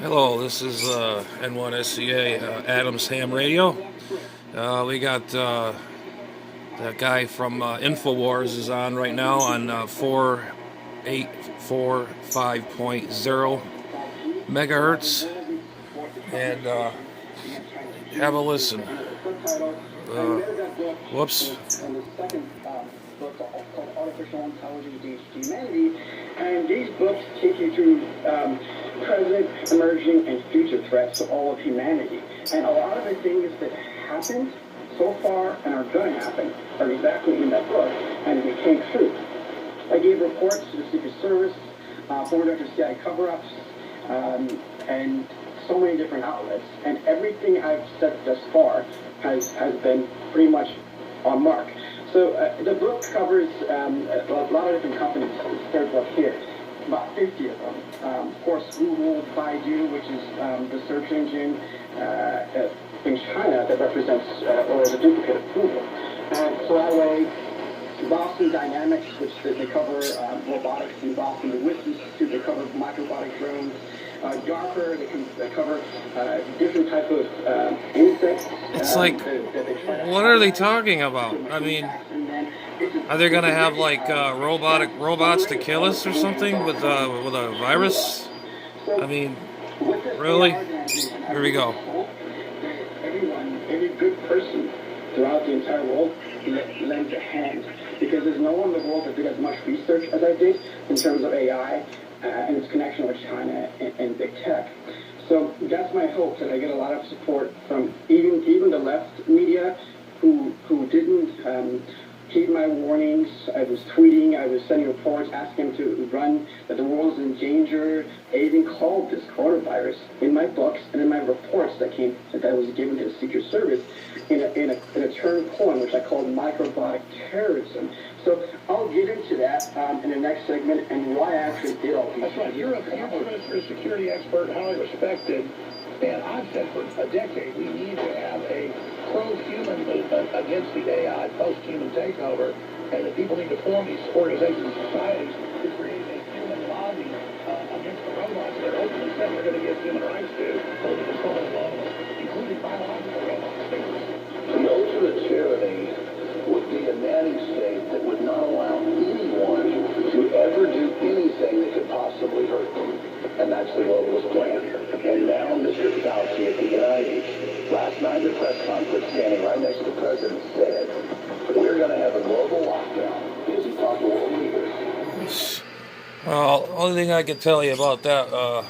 Hello, this is N1SCA Adams Ham Radio. We got the guy from InfoWars is on right now on 4845.0 megahertz, and have a listen. Whoops. Called Artificial Intelligence Against Humanity, and these books take you through present, emerging, and future threats to all of humanity. And a lot of the things that happened so far and are going to happen are exactly in that book, and they came true. I gave reports to the Secret Service, former Director of CIA cover-ups, and so many different outlets, and everything I've said thus far has been pretty much on mark. So the book covers a lot of different companies. This third book here, about 50 of them. Of course, Google, Baidu, which is the search engine in China that represents or is a duplicate of Google. And so that way, Boston Dynamics, which they cover robotics in Boston, the WISP Institute, they cover microbiologic drones. DARPA, they cover different type of insects. It's like, what are they talking about? I mean, are they gonna have like robots to kill us or something with a virus? I mean, really? Here we go. Every good person throughout the entire world lends a hand, because there's no one in the world that did as much research as I did in terms of AI and its connection with China and big tech. So that's my hope, that I get a lot of support from even the left media who didn't heed my warnings. I was tweeting, I was sending reports asking them to run, that the world is in danger. I even called this coronavirus in my books and in my reports that was given to the Secret Service in a term coin, which I called microbiologic terrorism. So I'll get into that in the next segment and why I actually did all these. That's right. You're a security expert, highly respected, and I've said for a decade we need to have a pro-human movement against the AI post-human takeover, and that people need to form these organizations and societies to create a human lobby against the robots that are openly said they're going to give human rights to, so that it's all alone, including biological robots. The ultimate tyranny would be a nanny state that would not allow anyone to ever do anything that could possibly hurt them. And that's the globalist plan. And now Mr. Fauci at the NIH, last night at the press conference, standing right next to the president, said, we're going to have a global lockdown because he talked to world leaders. Well, only thing I can tell you about that, all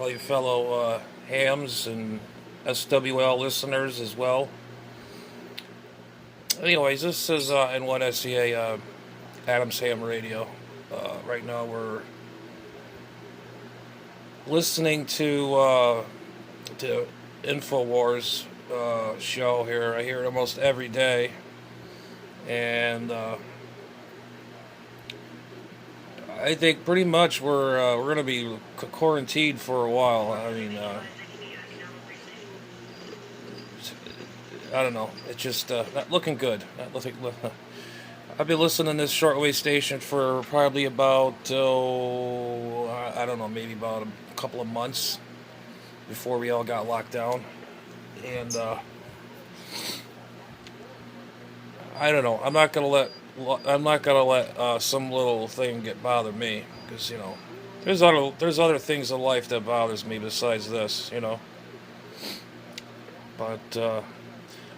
you fellow hams and SWL listeners as well. Anyways, this is N1SCA Adams Ham Radio. Right now we're listening to InfoWars show here. I hear it almost every day, and I think pretty much we're going to be quarantined for a while. I mean, I don't know. It's just not looking good. I've been listening to this shortwave station for probably about, I don't know, maybe about a couple of months before we all got locked down. And I don't know. I'm not gonna let some little thing bother me, because there's other things in life that bothers me besides this, But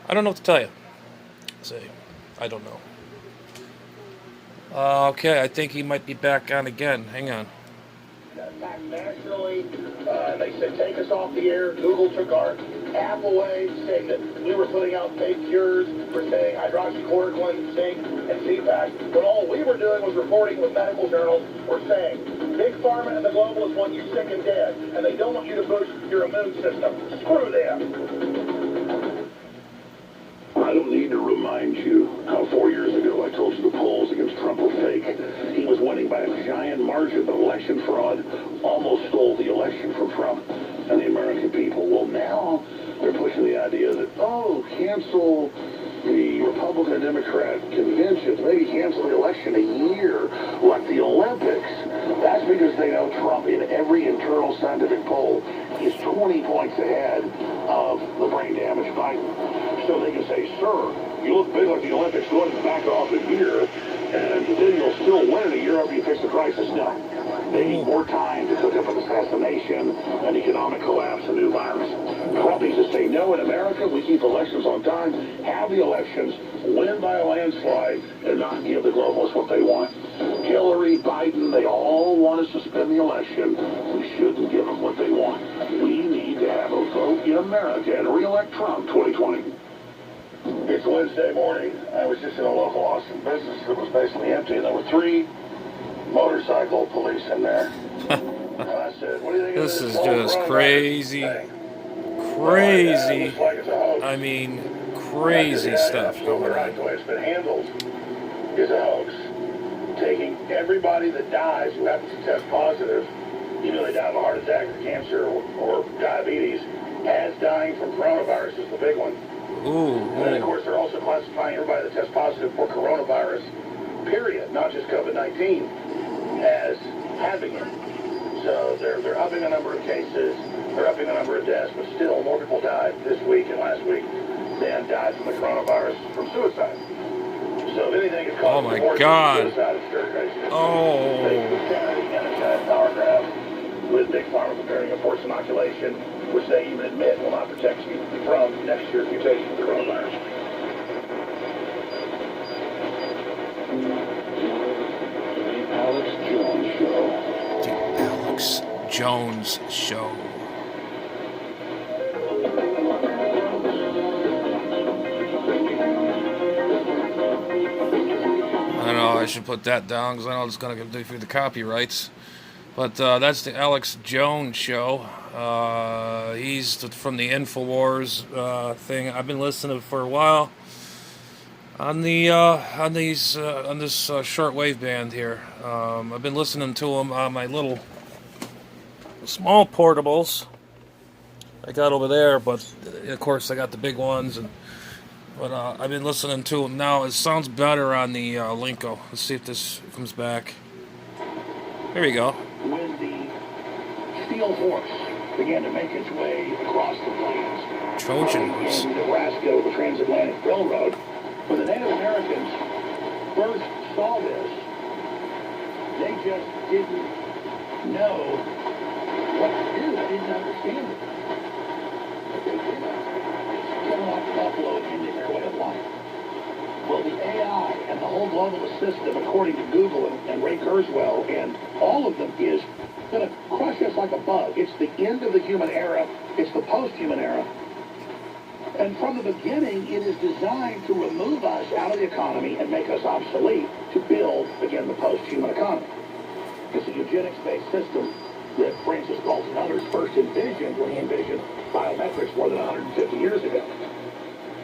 I don't know what to tell you. I don't know. Okay, I think he might be back on again. Hang on. Nationally, they said take us off the air. Google took our app away, saying that we were putting out fake cures for saying hydroxychloroquine, zinc, and CPAC, when all we were doing was reporting with medical journals were saying Big Pharma and the globalists want you sick and dead, and they don't want you to boost your immune system. Screw them. I don't need to remind you how 4 years ago I told you the polls against Trump were fake. He was winning by a giant margin, but election fraud almost stole the election from Trump and the American people. Well, now they're pushing the idea that, cancel the Republican Democrat conventions, maybe cancel the election a year, like the Olympics. That's because they know Trump, in every internal scientific poll, is 20 points ahead of the brain damage Biden. So they can say, sir, you look big like the Olympics, go ahead and back off a year, and then you'll still win in a year after you fix the crisis. No. They need more time to cook up an assassination, an economic collapse, a new virus. Trump needs to say, no, in America, we keep elections on time, have the elections, win by a landslide, and not give the globalists what they want. Hillary, Biden, they all want to suspend the election. We shouldn't give them what they want. We need to have a vote in America and re-elect Trump 2020. It's Wednesday morning. I was just in a local Austin business that was basically empty, and there were 3 motorcycle police in there. And I said, what do you think This of is this just coronavirus crazy. thing? Crazy. It looks like it's a hoax. I mean, crazy stuff going Right, on. the way it's been handled is a hoax. Taking everybody that dies who happens to test positive, even though they die of a heart attack or cancer or diabetes, as dying from coronavirus is the big one. Ooh. And then, of course, they're also classifying everybody that tests positive for coronavirus, period, not just COVID-19, as having it. So they're upping the number of cases, they're upping the number of deaths, but still more people died this week and last week than died from the coronavirus from suicide. So if anything is Oh my God. Suicide, it's very crazy. Oh. Insanity and a giant power grab with Big Pharma preparing a forced inoculation, which they even admit will not protect you from next year's mutation of the coronavirus. The Alex Jones Show. The Alex Jones Show. I know I should put that down because I know it's going to go through the copyrights. But that's the Alex Jones Show. He's from the Infowars thing. I've been listening for a while on the on this shortwave band here. I've been listening to him on my little small portables I got over there, but of course I got the big ones. But I've been listening to him now. It sounds better on the Linko. Let's see if this comes back. Here we go. When the steel horse began to make its way across the plains, Trojan horse. in Nebraska, the transatlantic railroad, when the Native Americans first saw this, they just didn't know what to do. They didn't understand it. But they did. It's kind of like buffalo in their way of life. Well, the AI and the whole globalist system, according to Google and Ray Kurzweil and all of them, is going to crush us like a bug. It's the end of the human era. It's the post-human era. And from the beginning, it is designed to remove us out of the economy and make us obsolete to build, again, the post-human economy. It's a eugenics-based system that Francis Galton and others first envisioned when he envisioned biometrics more than 150 years ago.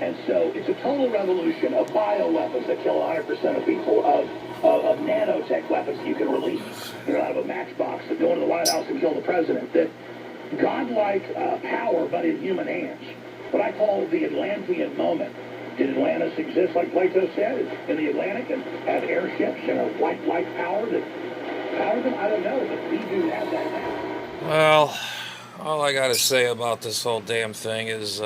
And so it's a total revolution of bioweapons that kill 100% of people, of nanotech weapons you can release out of a matchbox that go into the White House and kill the president. That godlike power, but in human hands. What I call the Atlantean moment. Did Atlantis exist, like Plato said, in the Atlantic and have airships and a light power that powered them? I don't know, but we do have that now. Well, all I gotta say about this whole damn thing is,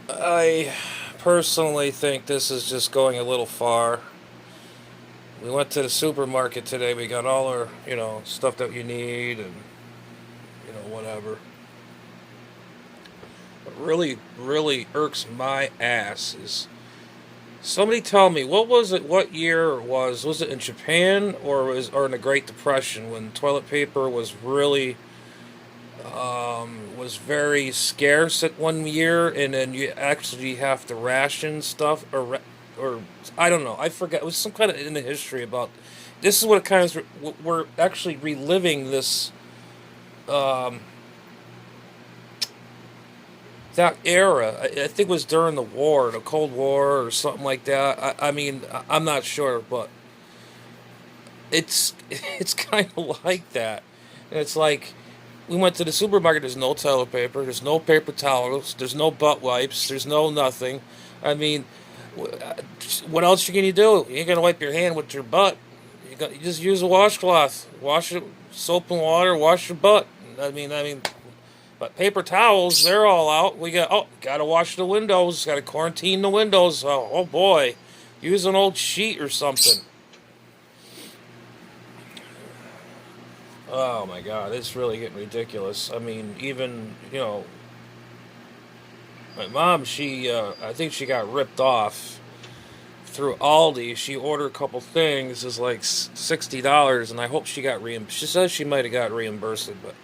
I personally think this is just going a little far. We went to the supermarket today. We got all our, stuff that you need and, whatever. What really, really irks my ass is somebody tell me, what year it was it in Japan or in the Great Depression when toilet paper was really was very scarce at one year, and then you actually have to ration stuff, or I don't know, I forget. It was some kind of in the history about. This is what it kind of we're actually reliving this that era. I think it was during the war, the Cold War, or something like that. I mean, I'm not sure, but it's kind of like that. And it's like. We went to the supermarket, there's no toilet paper, there's no paper towels, there's no butt wipes, there's no nothing. I mean, what else you gonna do? You ain't gonna wipe your hand with your butt. You just use a washcloth. Wash it, soap and water, wash your butt. But paper towels, they're all out. Gotta wash the windows, gotta quarantine the windows. Oh boy, use an old sheet or something. Oh my God, it's really getting ridiculous. I mean, even, my mom, I think she got ripped off through Aldi. She ordered a couple things, is like $60, and I hope she got reimbursed. She says she might have got reimbursed, but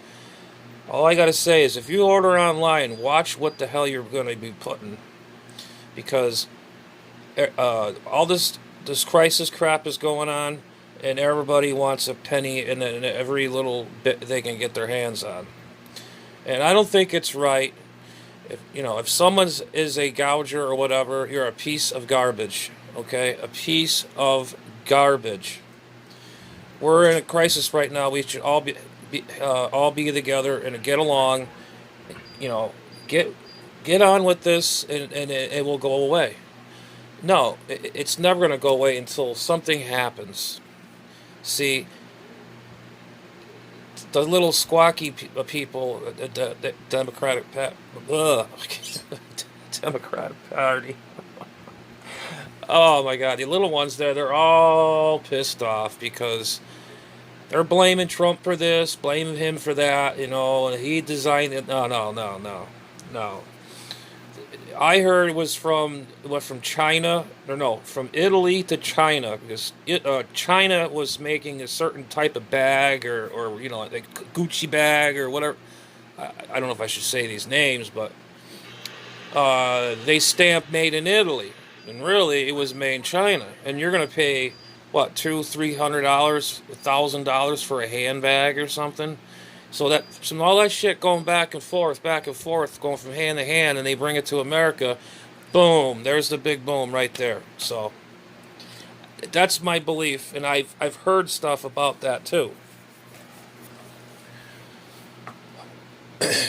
all I gotta say is if you order online, watch what the hell you're gonna be putting, because all this crisis crap is going on, and everybody wants a penny in every little bit they can get their hands on. And I don't think it's right. If someone is a gouger or whatever, you're a piece of garbage. Okay, a piece of garbage. We're in a crisis right now. We should all be together and get along. Get on with this, and it will go away. No, it's never going to go away until something happens. See, the little squawky people, the Democratic Democratic Party. Oh my God, the little ones there, they're all pissed off because they're blaming Trump for this, blaming him for that, and he designed it. No. I heard it was from China, from Italy to China, because China was making a certain type of bag or like Gucci bag or whatever. I don't know if I should say these names, but they stamped made in Italy, and really it was made in China. And you're gonna pay what, $200-$300, $1,000 for a handbag or something. So all that shit going back and forth, going from hand to hand, and they bring it to America. Boom! There's the big boom right there. So that's my belief, and I've heard stuff about that too. I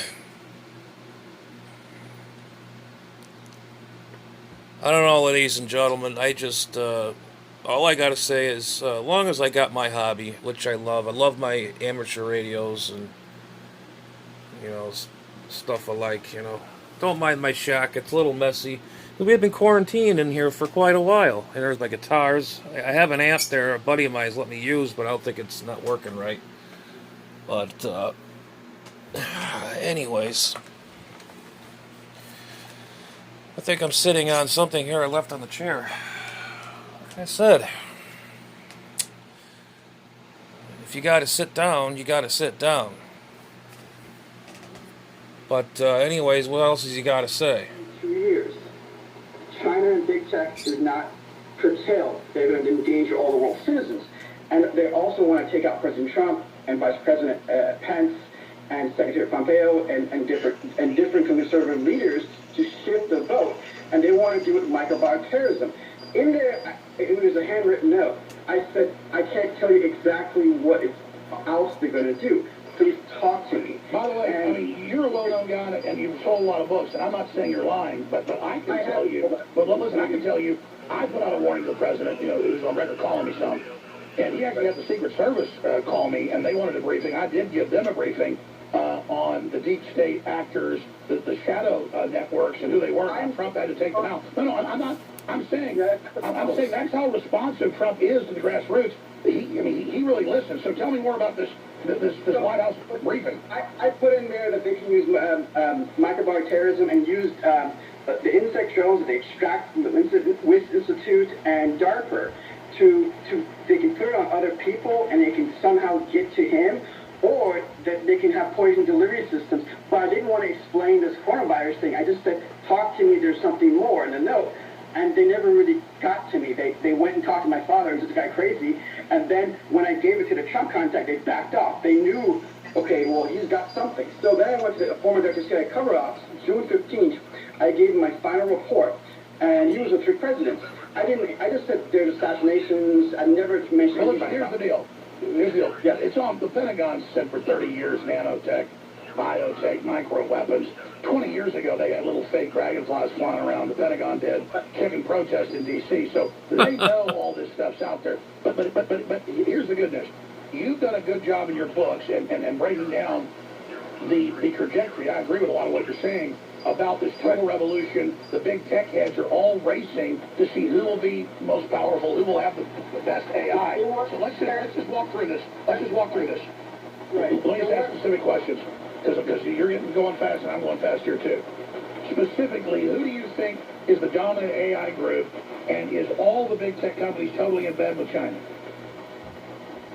don't know, ladies and gentlemen. All I gotta say is, as long as I got my hobby, which I love my amateur radios and, stuff I like, Don't mind my shack, it's a little messy. We've been quarantined in here for quite a while. And there's my guitars. I have an amp there, a buddy of mine has let me use, but I don't think it's not working right. But, anyways. I think I'm sitting on something here I left on the chair. Like I said, if you gotta sit down, you gotta sit down. But anyways, what else has he gotta say? 2 years, China and big tech does not curtail. They're going to endanger all the world's citizens. And they also want to take out President Trump and Vice President Pence and Secretary Pompeo and different conservative leaders to shift the vote. And they want to do it with microbiotterrorism. In there, it was a handwritten note. I said, I can't tell you exactly what else they're going to do. Please talk to me. By the way, you're a well-known guy, and you've sold a lot of books, and I'm not saying you're lying, but I can tell you, I put out a warning to the president, who's on record calling me some, and he actually had the Secret Service call me, and they wanted a briefing. I did give them a briefing on the deep state actors, the shadow networks, and who they were, and Trump had to take them out. No, I'm not. I'm saying that's how responsive Trump is to the grassroots. He really listens. So tell me more about this White House briefing. I put in there that they can use microbiotterrorism and use the insect drones that they extract from the WIS Institute and DARPA they can put it on other people and they can somehow get to him, or that they can have poison delivery systems. But I didn't want to explain this coronavirus thing. I just said, talk to me, there's something more in the note. And they never really got to me. They went and talked to my father, and this guy crazy. And then when I gave it to the Trump contact, they backed off. They knew, okay, well, he's got something. So then I went to the former Director CIA cover-ups, June 15th. I gave him my final report, and he was with 3 presidents. I just said there's assassinations. I never mentioned Well, here's the deal. Yeah, it's on. The Pentagon said for 30 years, nanotech, biotech, micro-weapons. 20 years ago, they had little fake dragonflies flying around. The Pentagon did, kicking protests in D.C. So they know all this stuff's out there. But here's the good news. You've done a good job in your books and breaking down the trajectory. I agree with a lot of what you're saying about this total revolution. The big tech heads are all racing to see who will be most powerful, who will have the best AI. So let's just walk through this. Let's just walk through this. Right. Let me just ask specific questions, because you're going fast and I'm going fast here too. Specifically, who do you think is the dominant AI group, and is all the big tech companies totally in bed with China?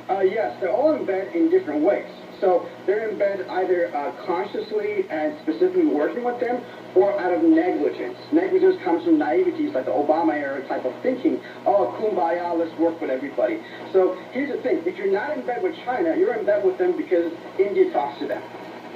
Yes, they're all in bed in different ways. So they're in bed either consciously and specifically working with them, or out of negligence. Negligence comes from naivety, like the Obama era type of thinking. Oh, kumbaya, let's work with everybody. So here's the thing. If you're not in bed with China, you're in bed with them because India talks to them.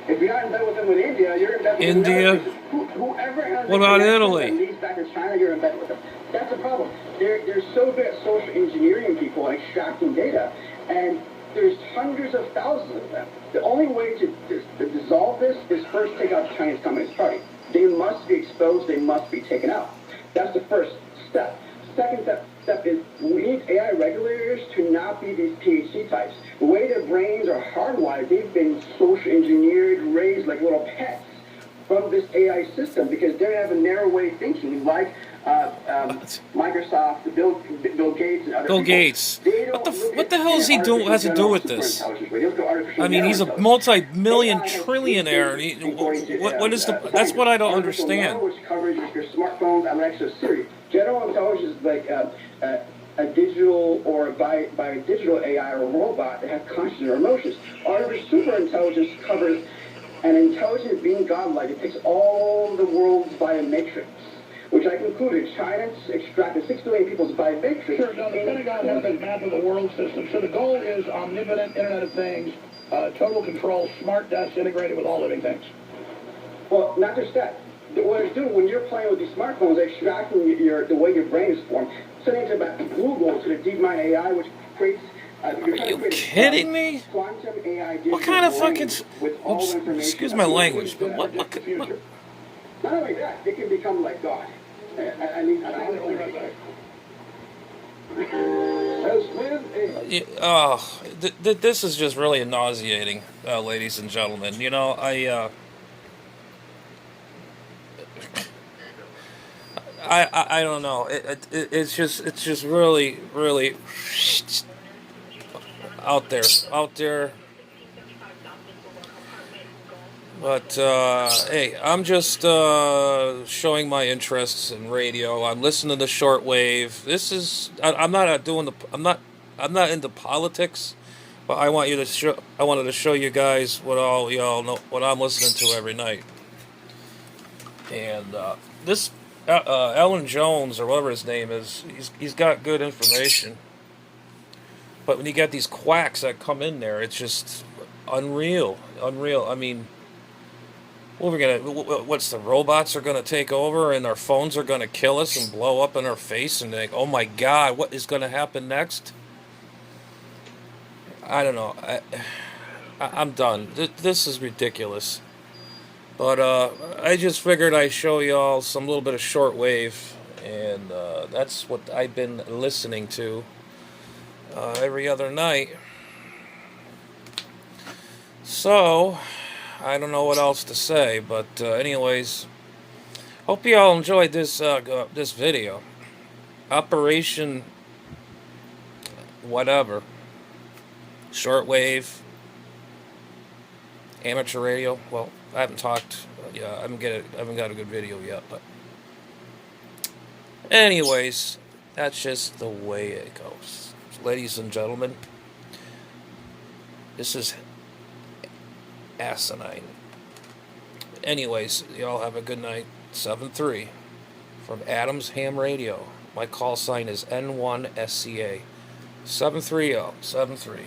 If you're not in bed with them with India, you're in bed with India. Whoever has What about Italy? And leads back to China, you're in bed with them. That's the problem. They're so good at social engineering people and extracting data, and there's hundreds of thousands of them. The only way to dissolve this is first take out the Chinese Communist Party. They must be exposed. They must be taken out. That's the first step. Second step is we need AI regulators to not be these PhD types. The way their brains are hardwired, they've been social engineered, raised like little pets from this AI system because they have a narrow way of thinking, like Microsoft, Bill Gates, and other Bill people. Gates. What the hell is he doing? Has to do with this? I mean, he's a intelligence. multi-million trillionaire. What is the? That's what I don't understand. Which covers your smartphones, Alexa, Siri. General intelligence is like a digital or by digital AI or a robot that has consciousness or emotions. Artificial super intelligence covers an intelligent being godlike. It takes all the world's biometrics, which I concluded China extracted 6 billion people's biometrics. Sure, no, the Pentagon has a map of the world system. So the goal is omnipotent Internet of Things, total control, smart desks integrated with all living things. Well, not just that. What it's doing when you're playing with these smartphones, they're extracting the way your brain is formed, sending it to Google to the DeepMind AI, which creates. Are you kidding me? Quantum AI. What kind of fucking? Oops, Excuse my language, but what? Not only that, it can become like God. I mean, I don't know. This is just really nauseating, ladies and gentlemen. You know, I don't know. It's just really out there. But hey, I'm just showing my interests in radio. I'm listening to shortwave. This is I'm not into politics, but I wanted to show you guys what all y'all know, what I'm listening to every night. And this Alan Jones or whatever his name is, he's got good information. But when you get these quacks that come in there, it's just unreal. I mean, what's the robots are gonna take over and our phones are gonna kill us and blow up in our face and like, oh my God, what is gonna happen next? I don't know. I'm done. This is ridiculous. But I just figured I'd show y'all some little bit of shortwave, and that's what I've been listening to every other night. So I don't know what else to say, but anyways, hope you all enjoyed this this video. Operation whatever, shortwave, amateur radio. Well, I haven't talked. Yeah, I haven't got a good video yet, but anyways, that's just the way it goes, ladies and gentlemen. This is asinine. Anyways, y'all have a good night. 7-3 from Adams Ham Radio. My call sign is N1SCA. 730 73.